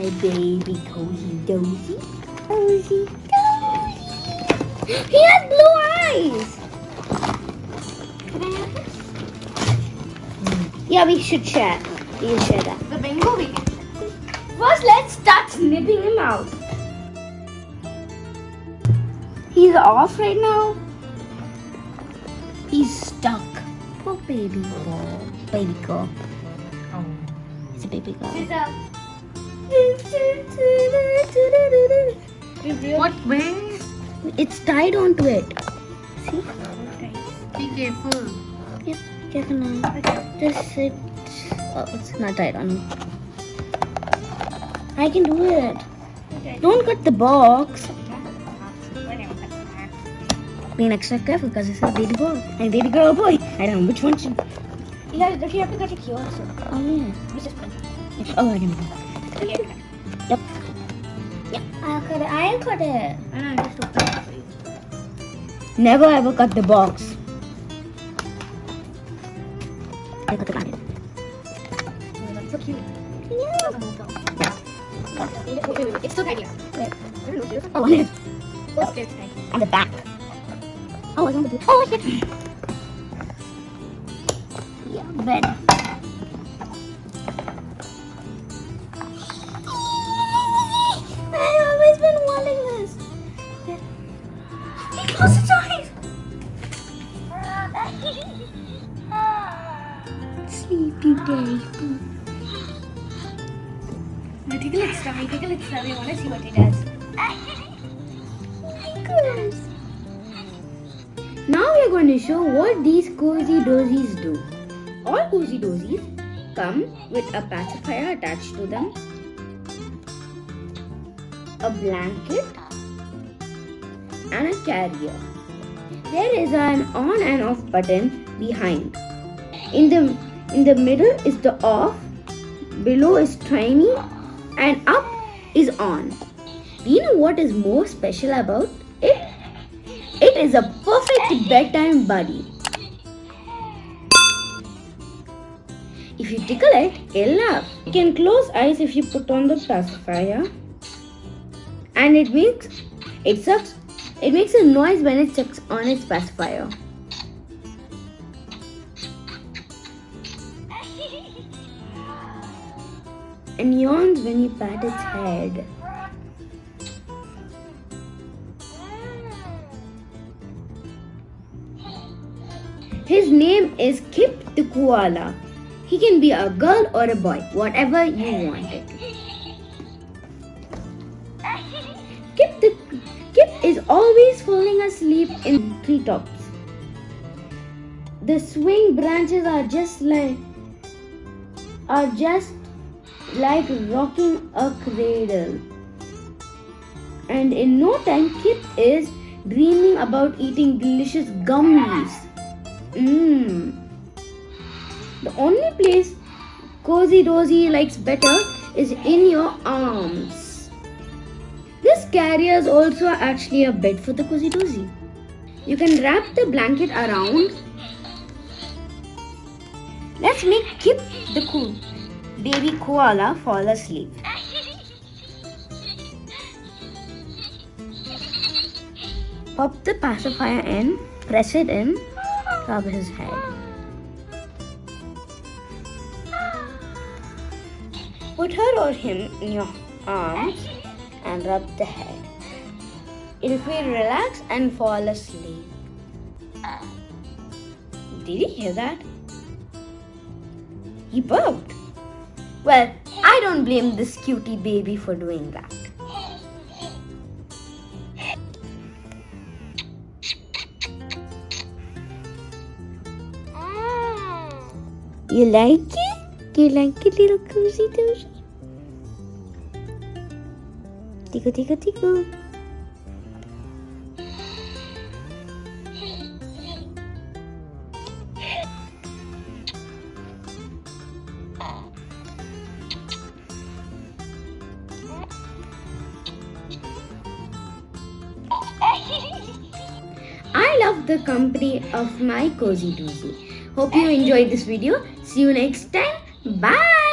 my baby Cozy Dozy. Cozy Dozy. He has blue eyes. Can I have this? Yeah, we should share. We'll share that. The bingo we can. First, let's start snipping him out. He's off right now. He's stuck. Poor baby girl. Baby girl. Oh. It's a baby girl. It's a. What way? It's tied onto it. See? Be careful. Yep, careful now. Just sit. Oh, it's not tied on. I can do it. Okay. Don't cut the box. Being extra careful because it's a baby girl and baby girl boy. I don't know which one should. You guys, don't you have to cut it here also? Oh yeah. We just put it. Oh, I didn't know. Here. Yep. Yeah, I'll cut it. I'll cut it. I know, I just opened it for you. Never ever cut the box. I cut the blanket. Oh, that's so cute. Yeah. Doesn't move though. Wait. It's still tight here. Wait. I don't know. Seriously? Oh, on it. Oh, it's tight. On the back. Oh, it's on the back. Oh, shit. Yeah, bed. I've always been wanting this. He closed his eyes. Sleepy baby. Now take a look, Stubby. Take a look, Stubby. I want to see what he does. Now we are going to show what these Cozy Dozies do. All Cozy Dozies come with a pacifier attached to them, a blanket, and a carrier. There is an on and off button behind. In the middle is the off, below is tiny, and up is on. Do you know what is more special about it? It is a perfect bedtime buddy. If you tickle it, it'll laugh. You can close eyes if you put on the pacifier, and it makes a noise when it sucks on its pacifier. And yawns when you pat its head. His name is Kip the Koala. He can be a girl or a boy, whatever you want it. Kip is always falling asleep in treetops. The swing branches are just like rocking a cradle. And in no time, Kip is dreaming about eating delicious gummies. The only place Cozy Dozy likes better is in your arms. This carrier is also actually a bed for the Cozy Dozy. You can wrap the blanket around. Let's make Kip the baby koala fall asleep. Pop the pacifier in, press it in, rub his head. Put her or him in your arms and rub the head. It'll feel relaxed and fall asleep. Did you hear that? He burped. Well, I don't blame this cutie baby for doing that. You like it? You like it, little Cozy Dozy? Tickle, tickle, tickle. I love the company of my Cozy Dozy. Hope you enjoyed this video. See you next time. Bye.